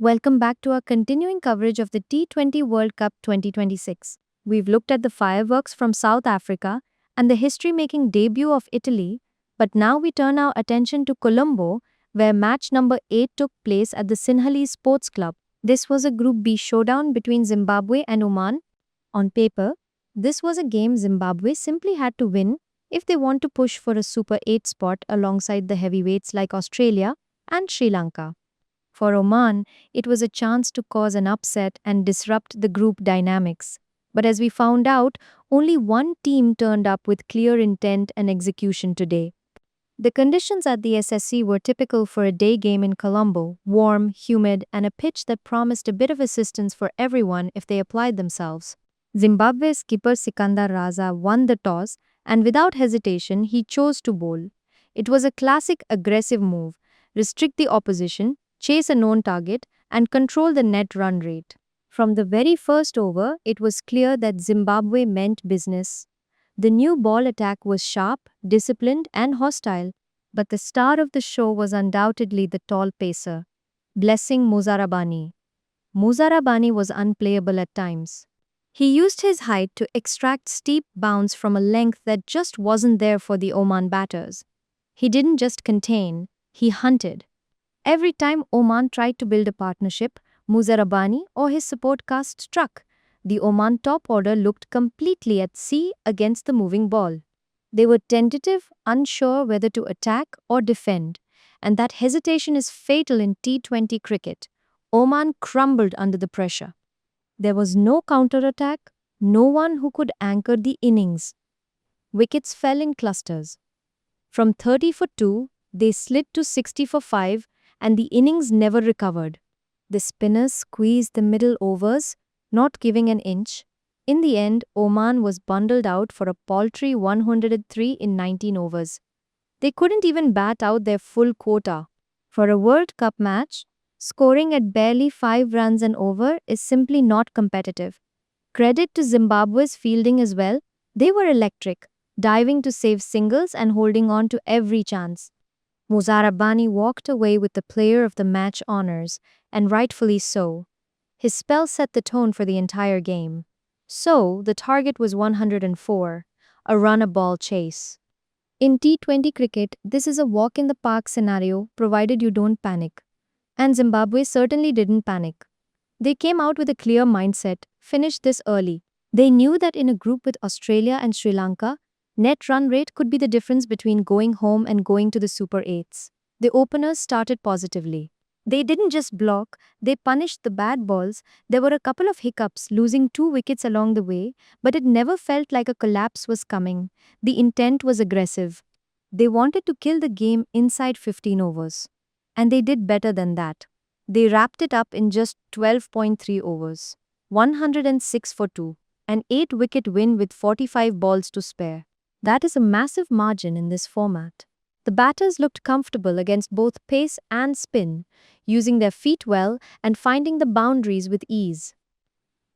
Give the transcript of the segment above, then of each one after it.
Welcome back to our continuing coverage of the T20 World Cup 2026. We've looked at the fireworks from South Africa and the history making debut of Italy, but now we turn our attention to Colombo, where match number 8 took place at the Sinhalese Sports Club. This was a Group B showdown between Zimbabwe and Oman. On paper, this was a game Zimbabwe simply had to win if they want to push for a Super 8 spot alongside the heavyweights like Australia and Sri Lanka. For Oman, it was a chance to cause an upset and disrupt the group dynamics. But as we found out, only one team turned up with clear intent and execution today. The conditions at the SSC were typical for a day game in Colombo, warm, humid, and a pitch that promised a bit of assistance for everyone if they applied themselves. Zimbabwe's skipper Sikandar Raza won the toss, and without hesitation, he chose to bowl. It was a classic aggressive move: restrict the opposition, chase a known target, and control the net run rate. From the very first over, it was clear that Zimbabwe meant business. The new ball attack was sharp, disciplined, and hostile, but the star of the show was undoubtedly the tall pacer, Blessing Muzarabani. Muzarabani was unplayable at times. He used his height to extract steep bounds from a length that just wasn't there for the Oman batters. He didn't just contain, he hunted. Every time Oman tried to build a partnership, Muzarabani or his support cast struck. The Oman top order looked completely at sea against the moving ball. They were tentative, unsure whether to attack or defend, and that hesitation is fatal in T20 cricket. Oman crumbled under the pressure. There was no counter-attack, no one who could anchor the innings. Wickets fell in clusters. From 30 for 2, they slid to 60 for 5, and the innings never recovered. The spinners squeezed the middle overs, not giving an inch. In the end, Oman was bundled out for a paltry 103 in 19 overs. They couldn't even bat out their full quota. For a World Cup match, scoring at barely 5 runs an over is simply not competitive. Credit to Zimbabwe's fielding as well. They were electric, diving to save singles and holding on to every chance. Muzarabani walked away with the Player of the Match honors, and rightfully so. His spell set the tone for the entire game. So, the target was 104, a run-a-ball chase. In T20 cricket, this is a walk-in-the-park scenario, provided you don't panic. And Zimbabwe certainly didn't panic. They came out with a clear mindset, finished this early. They knew that in a group with Australia and Sri Lanka, net run rate could be the difference between going home and going to the Super 8s. The openers started positively. They didn't just block, they punished the bad balls. There were a couple of hiccups, losing 2 wickets along the way, but it never felt like a collapse was coming. The intent was aggressive. They wanted to kill the game inside 15 overs. And they did better than that. They wrapped it up in just 12.3 overs. 106 for 2. An 8-wicket win with 45 balls to spare. That is a massive margin in this format. The batters looked comfortable against both pace and spin, using their feet well and finding the boundaries with ease.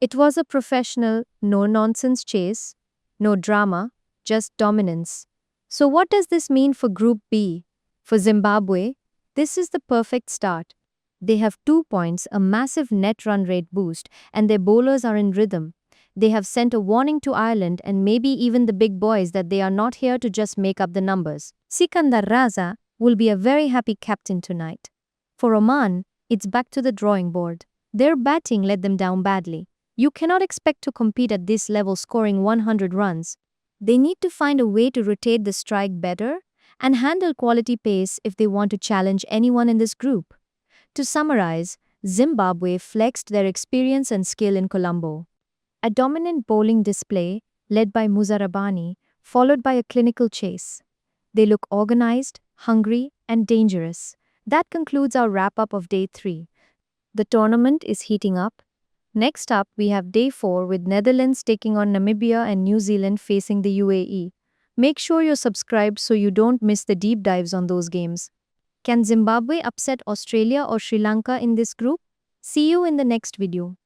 It was a professional, no-nonsense chase, no drama, just dominance. So what does this mean for Group B? For Zimbabwe, this is the perfect start. They have 2 points, a massive net run rate boost, and their bowlers are in rhythm. They have sent a warning to Ireland and maybe even the big boys that they are not here to just make up the numbers. Sikandar Raza will be a very happy captain tonight. For Oman, it's back to the drawing board. Their batting let them down badly. You cannot expect to compete at this level scoring 100 runs. They need to find a way to rotate the strike better and handle quality pace if they want to challenge anyone in this group. To summarize, Zimbabwe flexed their experience and skill in Colombo. A dominant bowling display, led by Muzarabani, followed by a clinical chase. They look organized, hungry, and dangerous. That concludes our wrap-up of Day 3. The tournament is heating up. Next up, we have Day 4 with Netherlands taking on Namibia and New Zealand facing the UAE. Make sure you're subscribed so you don't miss the deep dives on those games. Can Zimbabwe upset Australia or Sri Lanka in this group? See you in the next video.